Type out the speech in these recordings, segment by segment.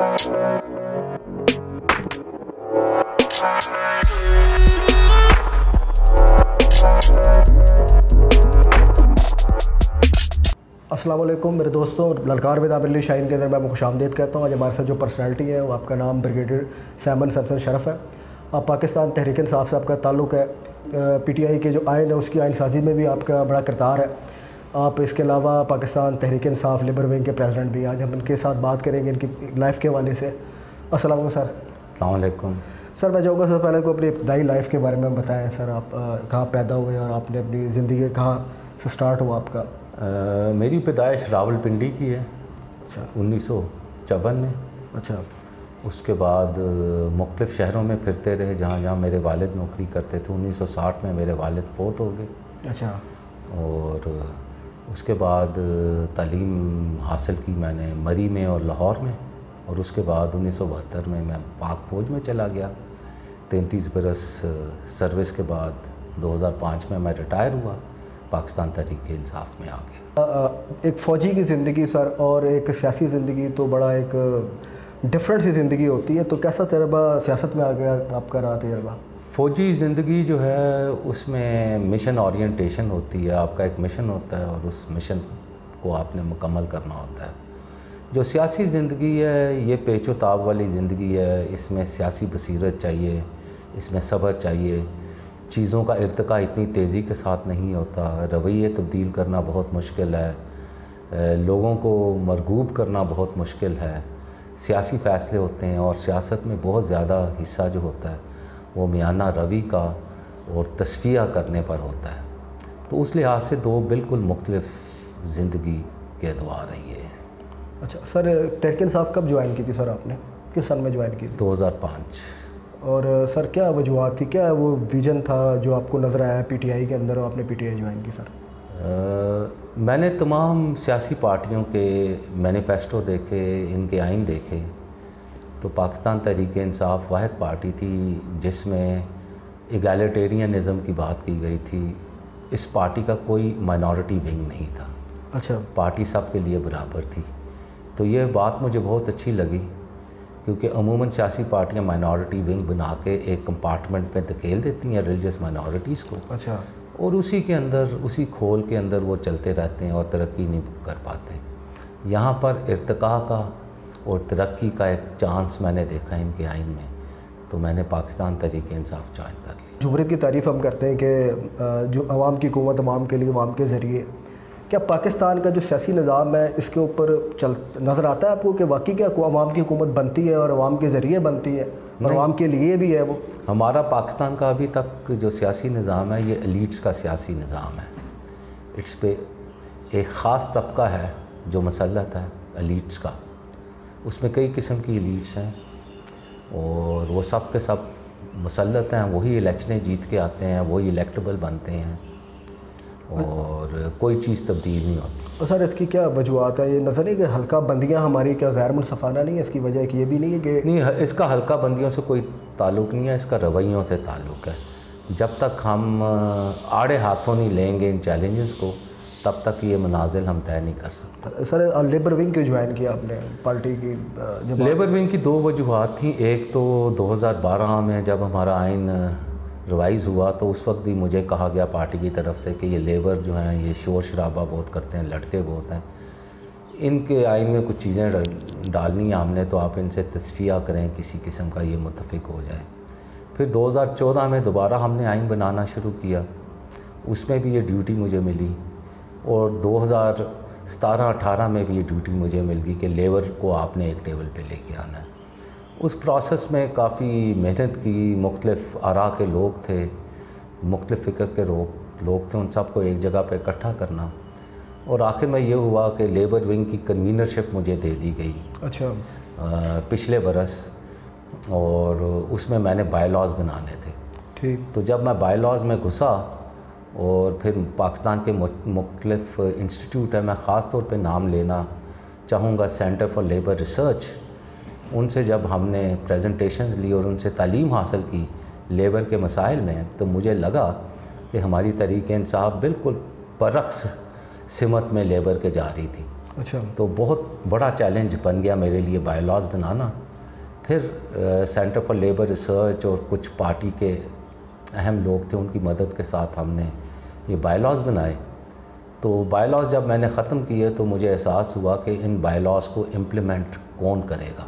अस्सलाम वालेकुम मेरे दोस्तों, ललकार विद आबिर अली शाहीन के अंदर मैं खुशामदीद कहता हूँ। आज हमारे साथ जो पर्सनैलिटी है वो आपका नाम ब्रिगेडियर सैमन सैमसन शरफ है। आप पाकिस्तान तहरीक इंसाफ से आपका ताल्लुक़ है। पीटीआई के जो आइन है उसकी आइन साजी में भी आपका बड़ा किरदार है। आप इसके अलावा पाकिस्तान तहरीक इंसाफ लेबर विंग के प्रेसिडेंट भी। आज हम इनके साथ बात करेंगे इनकी लाइफ के हवाले से। अस्सलाम वालेकुम सर। अस्सलाम वालेकुम सर, मैं चाहूँगा सबसे पहले को अपनी इब्तदाई लाइफ के बारे में बताएं सर। आप कहाँ पैदा हुए और आपने अपनी ज़िंदगी कहाँ से स्टार्ट हुआ आपका? मेरी पैदाइश रावलपिंडी की है। अच्छा। 1954 में। अच्छा। उसके बाद मुख्तलिफ़ शहरों में फिरते रहे जहाँ जहाँ मेरे वालिद नौकरी करते थे। 1960 में मेरे वालिद फ़ौत हो गए। अच्छा। और उसके बाद तालीम हासिल की मैंने मरी में और लाहौर में। और उसके बाद 1972 में मैं पाक फ़ौज में चला गया। 33 बरस सर्विस के बाद 2005 में मैं रिटायर हुआ, पाकिस्तान तहरीक इंसाफ में आ गया। एक फ़ौजी की ज़िंदगी सर और एक सियासी ज़िंदगी तो बड़ा एक डिफरेंट सी ज़िंदगी होती है, तो कैसा तजर्बा सियासत में आ गया आपका रहा तजर्बा? फ़ौजी ज़िंदगी जो है उसमें मिशन ओरिएंटेशन होती है। आपका एक मिशन होता है और उस मिशन को आपने मुकम्मल करना होता है। जो सियासी ज़िंदगी है ये पेचो ताब वाली ज़िंदगी है। इसमें सियासी बसीरत चाहिए, इसमें सब्र चाहिए। चीज़ों का इर्तिका इतनी तेज़ी के साथ नहीं होता। रवैये तब्दील करना बहुत मुश्किल है। लोगों को मरगूब करना बहुत मुश्किल है। सियासी फ़ैसले होते हैं और सियासत में बहुत ज़्यादा हिस्सा जो होता है वो मियाना रवि का और तस्फिया करने पर होता है। तो उस लिहाज से दो बिल्कुल मुख्तलिफ़ ज़िंदगी के अदवार हैं ये। अच्छा सर, तहरीक इंसाफ कब ज्वाइन की थी सर आपने? किस सन में ज्वाइन की थी? 2005। और सर क्या वजूहत थी, क्या वो विज़न था जो आपको नज़र आया पीटीआई के अंदर और आपने पीटीआई ज्वाइन की सर? मैंने तमाम सियासी पार्टियों के मैनिफेस्टो देखे, इनके आइन देखे, तो पाकिस्तान तहरीक इंसाफ वाहिद पार्टी थी जिसमें इगैलिटेरियनिज़म की बात की गई थी। इस पार्टी का कोई माइनॉरिटी विंग नहीं था। अच्छा। पार्टी सब के लिए बराबर थी। तो ये बात मुझे बहुत अच्छी लगी क्योंकि अमूमन सियासी पार्टियां माइनॉरिटी विंग बना के एक कंपार्टमेंट में धकेल देती हैं रिलीजियस माइनॉरिटीज़ को। अच्छा। और उसी के अंदर, उसी खोल के अंदर वो चलते रहते हैं और तरक्की नहीं कर पाते। यहाँ पर इर्तिका का और तरक्की का एक चांस मैंने देखा इनके आइन में, तो मैंने पाकिस्तान तहरीक इंसाफ ज्वाइन कर ली। जमहूरियत की तारीफ़ हम करते हैं कि जो अवाम की हुकूमत अवाम के लिए, अवाम के ज़रिए। क्या पाकिस्तान का जो सियासी निज़ाम है इसके ऊपर नज़र आता है आपको कि वाकई क्या अवाम की हुकूमत बनती है और अवाम के ज़रिए बनती है और अवाम के लिए भी है? वो हमारा पाकिस्तान का अभी तक जो सियासी निज़ाम है ये एलीट्स का सियासी निज़ाम है। इट्स पे एक ख़ास तबका है जो मसलत है एलीट्स का। उसमें कई किस्म की एलीट्स हैं और वो सब के सब मसलत हैं। वही इलेक्शनें जीत के आते हैं, वही इलेक्टेबल बनते हैं और कोई चीज़ तब्दील नहीं होती। और सर इसकी क्या वजूहत है? ये नज़र नहीं कि हल्का बंदियाँ हमारी क्या गैर मुनसफ़ाना नहीं है? इसकी वजह कि ये भी नहीं है कि नहीं, इसका हल्का बंदियों से कोई ताल्लुक़ नहीं है, इसका रवैयों से ताल्लुक़ है। जब तक हम आड़े हाथों नहीं लेंगे इन चैलेंजेस को तब तक ये मनाजिल हम तय नहीं कर सकते। सर लेबर विंग क्यों ज्वाइन किया आपने पार्टी की? लेबर विंग की दो वजूहत थी। एक तो 2012 में जब हमारा आइन रिवाइज़ हुआ तो उस वक्त भी मुझे कहा गया पार्टी की तरफ से कि ये लेबर जो हैं ये शोर शराबा बहुत करते हैं, लड़ते बहुत हैं, इनके आइन में कुछ चीज़ें डालनी है हमने, तो आप इनसे तस्फिया करें, किसी किस्म का ये मुत्तफ़िक हो जाए। फिर 2014 में दोबारा हमने आइन बनाना शुरू किया, उसमें भी ये ड्यूटी मुझे मिली और 2017-18 में भी ये ड्यूटी मुझे मिल गई कि लेबर को आपने एक टेबल पे लेके आना है। उस प्रोसेस में काफ़ी मेहनत की, मुख्तलिफ़ आरा के लोग थे, मुख्तलिफ़ फ़िक्र के लोग थे, उन सबको एक जगह पे इकट्ठा करना और आखिर में ये हुआ कि लेबर विंग की कन्वीनरशिप मुझे दे दी गई। अच्छा। पिछले बरस, और उसमें मैंने बायलॉज़ बनाने थे। ठीक। तो जब मैं बायलॉज़ में घुसा और फिर पाकिस्तान के मुख्तलिफ़ इंस्टीट्यूट है, मैं ख़ास तौर पे नाम लेना चाहूँगा सेंटर फॉर लेबर रिसर्च, उनसे जब हमने प्रेजेंटेशंस ली और उनसे तालीम हासिल की लेबर के मसाइल में, तो मुझे लगा कि हमारी तहरीक इंसाफ बिल्कुल बरक्स सिमत में लेबर के जा रही थी। अच्छा। तो बहुत बड़ा चैलेंज बन गया मेरे लिए बायलॉज बनाना। फिर सेंटर फॉर लेबर रिसर्च और कुछ पार्टी के अहम लोग थे, उनकी मदद के साथ हमने ये बायलॉज बनाए। तो बायलॉज जब मैंने ख़त्म किए तो मुझे एहसास हुआ कि इन बायलॉज को इम्प्लीमेंट कौन करेगा।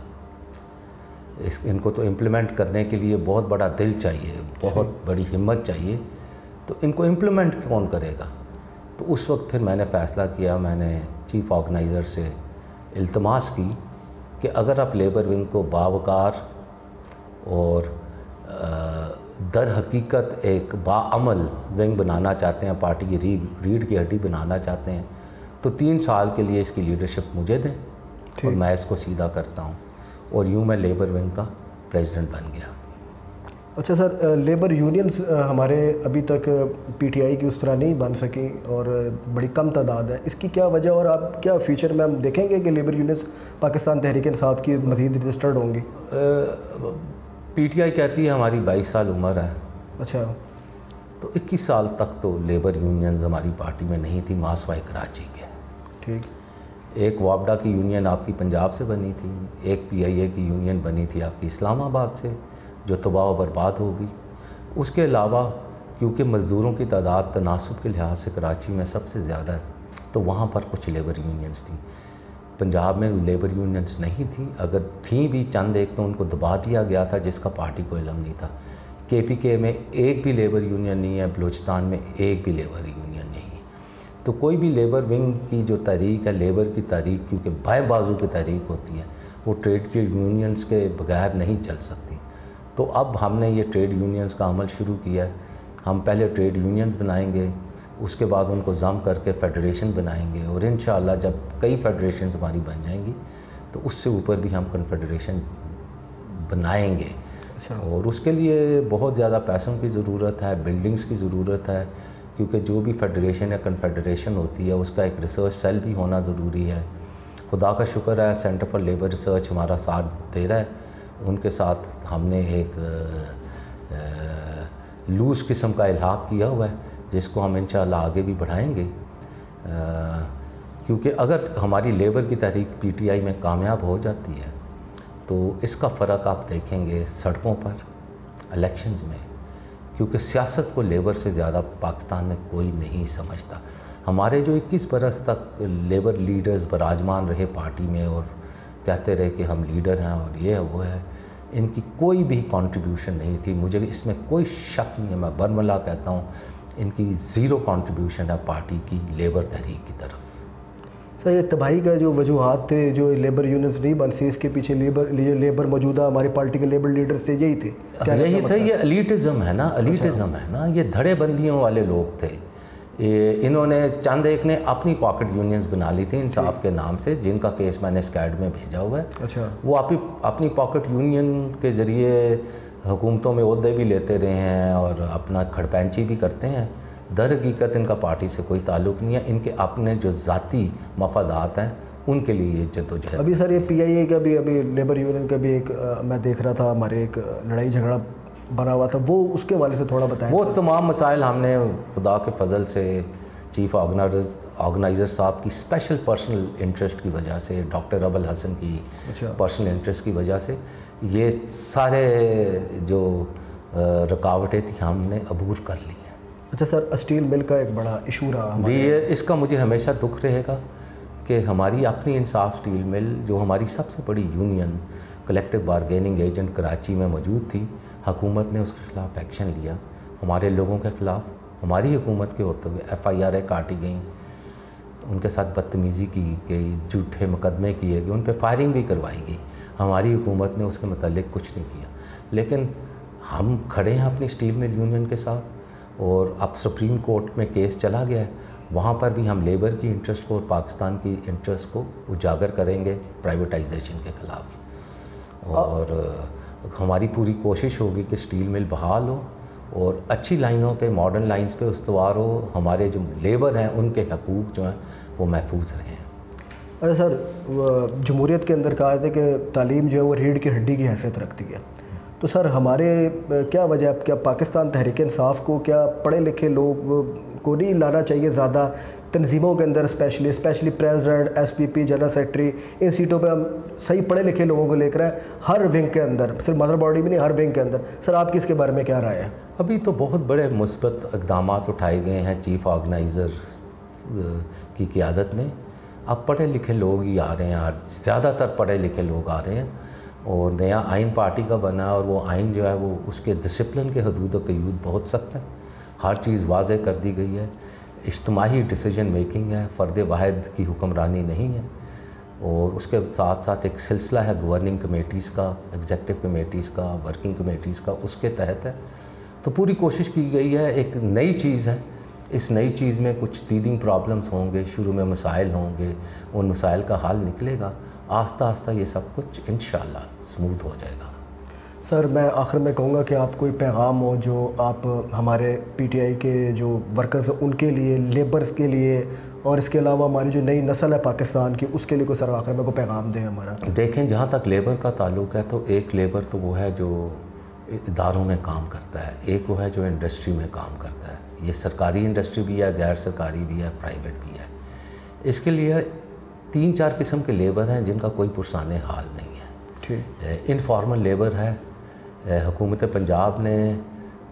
इनको तो इम्प्लीमेंट करने के लिए बहुत बड़ा दिल चाहिए, बहुत बड़ी हिम्मत चाहिए, तो इनको इम्प्लीमेंट कौन करेगा। तो उस वक्त फिर मैंने फ़ैसला किया, मैंने चीफ़ ऑर्गेनाइज़र से इल्तमास की कि अगर आप लेबर विंग को बावकार और दर हकीकत एक बाअमल विंग बनाना चाहते हैं, पार्टी की रीढ़ की हड्डी बनाना चाहते हैं, तो 3 साल के लिए इसकी लीडरशिप मुझे दें और मैं इसको सीधा करता हूँ। और यूँ मैं लेबर विंग का प्रेसिडेंट बन गया। अच्छा सर, लेबर यूनियंस हमारे अभी तक पीटीआई की उस तरह नहीं बन सकी और बड़ी कम तादाद है, इसकी क्या वजह, और आप क्या फ्यूचर में हम देखेंगे कि लेबर यूनियंस पाकिस्तान तहरीक इंसाफ की मज़ीद रजिस्टर्ड होंगी? पीटीआई कहती है हमारी 22 साल उम्र है। अच्छा। तो 21 साल तक तो लेबर यूनियंस हमारी पार्टी में नहीं थी, मासवाई कराची के। ठीक। एक वापडा की यूनियन आपकी पंजाब से बनी थी, एक पीआईए की यूनियन बनी थी आपकी इस्लामाबाद से, जो तबाह व बर्बाद होगी। उसके अलावा क्योंकि मज़दूरों की तादाद तनासब के लिहाज से कराची में सबसे ज़्यादा है, तो वहाँ पर कुछ लेबर यूनियंस थी। पंजाब में लेबर यूनियंस नहीं थी, अगर थी भी चंद एक तो उनको दबा दिया गया था जिसका पार्टी को इल्म नहीं था। केपीके में एक भी लेबर यूनियन नहीं है, बलूचिस्तान में एक भी लेबर यूनियन नहीं है। तो कोई भी लेबर विंग की जो तहरीक है, लेबर की तहरीक क्योंकि बाएं बाजू की तहरीक होती है, वो ट्रेड की यूनियंस के बगैर नहीं चल सकती। तो अब हमने ये ट्रेड यूनियंस का अमल शुरू किया है। हम पहले ट्रेड यूनियंस बनाएंगे, उसके बाद उनको जम करके फेडरेशन बनाएंगे, और इंशाअल्लाह जब कई फेडरेशन हमारी बन जाएंगी तो उससे ऊपर भी हम कन्फेडरेशन बनाएंगे। अच्छा। और उसके लिए बहुत ज़्यादा पैसों की ज़रूरत है, बिल्डिंग्स की ज़रूरत है, क्योंकि जो भी फेडरेशन या कन्फेडरेशन होती है उसका एक रिसर्च सेल भी होना ज़रूरी है। खुदा का शुक्र है सेंटर फॉर लेबर रिसर्च हमारा साथ दे रहा है। उनके साथ हमने एक लूज़ किस्म का इल्हाक किया हुआ है, जिसको हम इंशाअल्लाह आगे भी बढ़ाएंगे, क्योंकि अगर हमारी लेबर की तहरीक पीटीआई में कामयाब हो जाती है तो इसका फ़र्क आप देखेंगे सड़कों पर, इलेक्शंस में, क्योंकि सियासत को लेबर से ज़्यादा पाकिस्तान में कोई नहीं समझता। हमारे जो 21 बरस तक लेबर लीडर्स बराजमान रहे पार्टी में और कहते रहे कि हम लीडर हैं और ये है वो है, इनकी कोई भी कंट्रीब्यूशन नहीं थी। मुझे इसमें कोई शक नहीं है, मैं बरमला कहता हूँ, इनकी ज़ीरो कंट्रीब्यूशन है पार्टी की लेबर तहरीक की तरफ। सर, ये तबाही का जो वजूहात थे, जो लेबर यूनियंस नहीं बन सी, इसके पीछे लेबर मौजूदा हमारी पार्टी के लेबर लीडर्स थे, यही थे, यही थे। ये एलिटिज़म है ना, एलिटिज़म है ना, ये धड़ेबंदियों वाले लोग थे। इन्होंने चंद एक ने अपनी पॉकेट यूनियंस बना ली थी इंसाफ के नाम से, जिनका केस मैंने स्कैड में भेजा हुआ है। अच्छा। वो अपनी पॉकेट यूनियन के ज़रिए हुकूमतों में ओहदे भी लेते रहे हैं और अपना खड़पैंची भी करते हैं। दर हकीकत इनका पार्टी से कोई ताल्लुक़ नहीं है, इनके अपने जो ज़ाती मफादात हैं उनके लिए जद्दोजहद। अभी सर ये पीआईए का भी, अभी लेबर यूनियन का भी एक मैं देख रहा था, हमारे एक लड़ाई झगड़ा बना हुआ था, वो उसके वाले से थोड़ा बताएं। वो तमाम मसाइल हमने खुदा के फजल से चीफ़ ऑर्गेनाइज़र साहब की स्पेशल पर्सनल इंटरेस्ट की वजह से, डॉक्टर अबुल हसन की पर्सनल इंटरेस्ट की वजह से, ये सारे जो रुकावटें थी हमने अबूर कर ली हैं। अच्छा सर, स्टील मिल का एक बड़ा इशू रहा जी, इसका मुझे हमेशा दुख रहेगा कि हमारी अपनी इंसाफ स्टील मिल, जो हमारी सबसे बड़ी union collective bargaining agent Karachi में मौजूद थी, हुकूमत ने उसके ख़िलाफ़ एक्शन लिया। हमारे लोगों के ख़िलाफ़ हमारी हुकूमत के होते हुए FIR काटी गई, उनके साथ बदतमीज़ी की गई, झूठे मुकदमे किए गए, उन पर फायरिंग भी करवाई गई। हमारी हुकूमत ने उसके मतलब कुछ नहीं किया, लेकिन हम खड़े हैं अपनी स्टील मिल यूनियन के साथ। और अब सुप्रीम कोर्ट में केस चला गया है, वहाँ पर भी हम लेबर की इंटरेस्ट को और पाकिस्तान की इंटरेस्ट को उजागर करेंगे प्राइवेटाइजेशन के ख़िलाफ़। और हमारी पूरी कोशिश होगी कि स्टील मिल बहाल हो और अच्छी लाइनों पे, मॉडर्न लाइंस पे उस्तवार हो, हमारे जो लेबर हैं उनके हकूक़ जो हैं वो महफूज रहें। अच्छा सर, जमहूरियत के अंदर कहा था कि तालीम जो है वो रीढ़ की हड्डी की हैसियत रखती है, तो सर हमारे क्या वजह, क्या पाकिस्तान तहरीक इंसाफ को क्या पढ़े लिखे लोग को नहीं लाना चाहिए ज़्यादा तंजीमों के अंदर, specially president, SVP, general secretary, इन सीटों पे हम सही पढ़े लिखे लोगों को लेकर आए हर विंग के अंदर, सिर्फ मदर बॉडी में नहीं, हर विंग के अंदर। सर आपकी इसके बारे में क्या राय है? अभी तो बहुत बड़े मुस्बत इक़दाम उठाए गए हैं चीफ़ ऑर्गेनाइज़र की क़ियादत में। अब पढ़े लिखे लोग ही आ रहे हैं, ज़्यादातर पढ़े लिखे लोग आ रहे हैं, और नया आइन पार्टी का बना, और वो आइन जो है वो उसके डिसिप्लिन के हदूद क़यूद बहुत सख्त हैं। हर चीज़ वाज़े कर दी गई है, इज्तिमाही डिसीजन मेकिंग है, फ़र्द वाहिद की हुक्मरानी नहीं है, और उसके साथ साथ एक सिलसिला है गवर्निंग कमेटीज़ का, एग्जेक्टिव कमेटीज़ का, वर्किंग कमेटीज़ का, उसके तहत है। तो पूरी कोशिश की गई है, एक नई चीज़ है, इस नई चीज़ में कुछ टीदिंग प्रॉब्लम्स होंगे, शुरू में मसाइल होंगे, उन मसाइल का हल निकलेगा, आस्ता आस्ता ये सब कुछ इंशाअल्लाह स्मूथ हो जाएगा। सर मैं आखिर में कहूँगा कि आप कोई पैगाम हो जो आप हमारे PTI के जो वर्कर्स हैं उनके लिए, लेबर्स के लिए, और इसके अलावा हमारी जो नई नस्ल है पाकिस्तान की, उसके लिए कोई सर आखिर में कोई पैगाम दें हमारा? देखें, जहाँ तक लेबर का ताल्लुक़ है तो एक लेबर तो वो है जो इदारों में काम करता है, एक वो है जो इंडस्ट्री में काम करता है। ये सरकारी इंडस्ट्री भी है, गैर सरकारी भी है, प्राइवेट भी है। इसके लिए 3-4 किस्म के लेबर हैं जिनका कोई पुरसाने हाल नहीं है। ठीक, इनफॉर्मल लेबर है। हुकूमत पंजाब ने,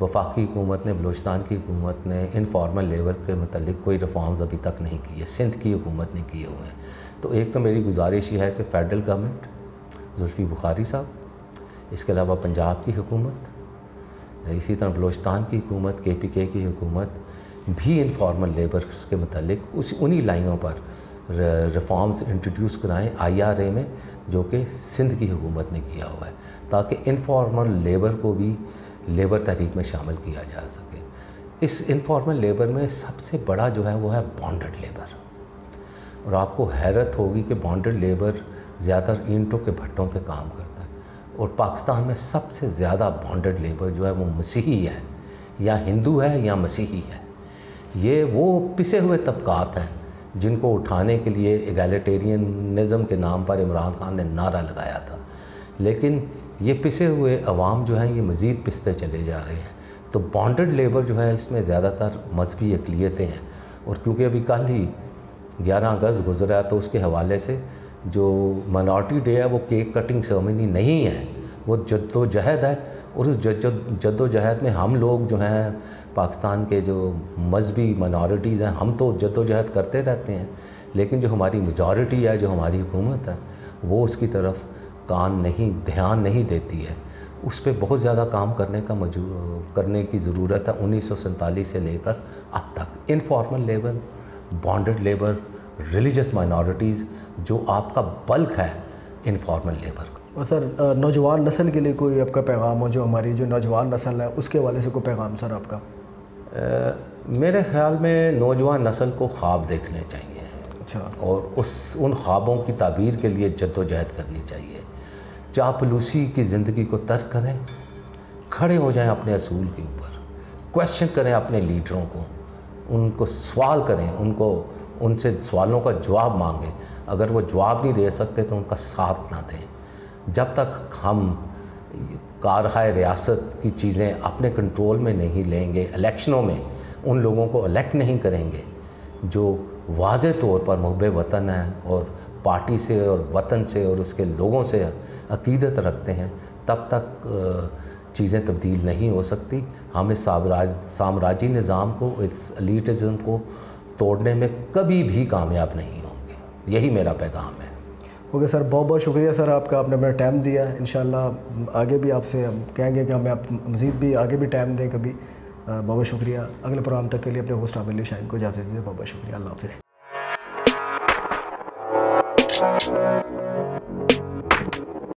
वफाकी हुकूमत ने, बलूचिस्तान की हुकूमत ने इनफॉर्मल लेबर के मतलब कोई रिफॉर्म्स अभी तक नहीं किए, सिंध की हुकूमत ने किए हुए हैं। तो एक तो मेरी गुजारिश ये है कि फ़ेडरल गवर्नमेंट, जुल्फ़ी बुखारी साहब, इसके अलावा पंजाब की हुकूमत, इसी तरह बलूचिस्तान की हुकूमत, KPK की हुकूमत भी इनफॉर्मल लेबर के मतलब उन्हीं लाइनों पर रिफॉर्म्स इंट्रोड्यूस कराएँ IRA में, जो कि सिंध की हुकूमत ने किया हुआ है, ताकि इनफॉर्मल लेबर को भी लेबर तहरीक में शामिल किया जा सके। इस इनफॉर्मल लेबर में सबसे बड़ा जो है वो है बॉन्डेड लेबर, और आपको हैरत होगी कि बॉन्डेड लेबर ज़्यादातर ईंटों के भट्टों पे काम करता है, और पाकिस्तान में सबसे ज़्यादा बॉन्डेड लेबर जो है वो मसीही है, या हिंदू है या मसीही है। ये वो पिसे हुए तबकात हैं जिनको उठाने के लिए एगैलिटेरियनिज़म के नाम पर इमरान खान ने नारा लगाया था, लेकिन ये पिसे हुए अवाम जो हैं ये मज़ीद पिसते चले जा रहे हैं। तो बॉन्डेड लेबर जो है इसमें ज़्यादातर मजहबी अक़लियतें हैं, और क्योंकि अभी कल ही 11 अगस्त गुज़रा तो उसके हवाले से जो माइनॉरिटी डे है वो केक कटिंग सेरेमनी नहीं है, वो जद्दोजहद है, और उस जद्दोजहद में हम लोग जो हैं पाकिस्तान के जो मजहबी माइनॉरिटीज़ हैं, हम तो जद्दोजहद करते रहते हैं, लेकिन जो हमारी मेजॉरिटी है, जो हमारी हुकूमत है, वो उसकी तरफ ध्यान नहीं देती है। उस पर बहुत ज़्यादा काम करने की ज़रूरत है। 1947 से लेकर अब तक informal labour, bonded labour, religious minorities जो आपका बल्क है इनफॉर्मल लेबर का। और सर नौजवान नस्ल के लिए कोई आपका पैगाम हो, जो हमारी जो नौजवान नस्ल है उसके हवाले से कोई पैगाम सर आपका? मेरे ख़्याल में नौजवान नस्ल को ख्वाब देखने चाहिए। अच्छा। और उन ख्वाबों की ताबीर के लिए जद्दोजहद करनी चाहिए। चापलूसी की ज़िंदगी को तर्क करें, खड़े हो जाएं अपने असूल के ऊपर, क्वेश्चन करें अपने लीडरों को, उनको सवाल करें, उनसे सवालों का जवाब मांगें। अगर वो जवाब नहीं दे सकते तो उनका साथ ना दें। जब तक हम कारहाय रियासत की चीज़ें अपने कंट्रोल में नहीं लेंगे, इलेक्शनों में उन लोगों को इलेक्ट नहीं करेंगे जो वाज़े तौर पर मुहब्बे वतन है और पार्टी से और वतन से और उसके लोगों से अकीदत रखते हैं, तब तक चीज़ें तब्दील नहीं हो सकती। हम इस साम्राज्य निज़ाम को, इस एलीटिज़म को तोड़ने में कभी भी कामयाब नहीं होंगे। यही मेरा पैगाम है। ओके सर, बहुत बहुत शुक्रिया सर आपका, आपने अपना टाइम दिया। इंशाल्लाह आगे भी आपसे हम कहेंगे कि हमें आप मज़ीद भी आगे भी टाइम दें कभी। बहुत बहुत शुक्रिया। अगले प्रोग्राम तक के लिए अपने होस्ट आमिर अली शाहीन को इजाज़त दीजिए। बहुत बहुत शुक्रिया। अल्लाह हाफ़िज़।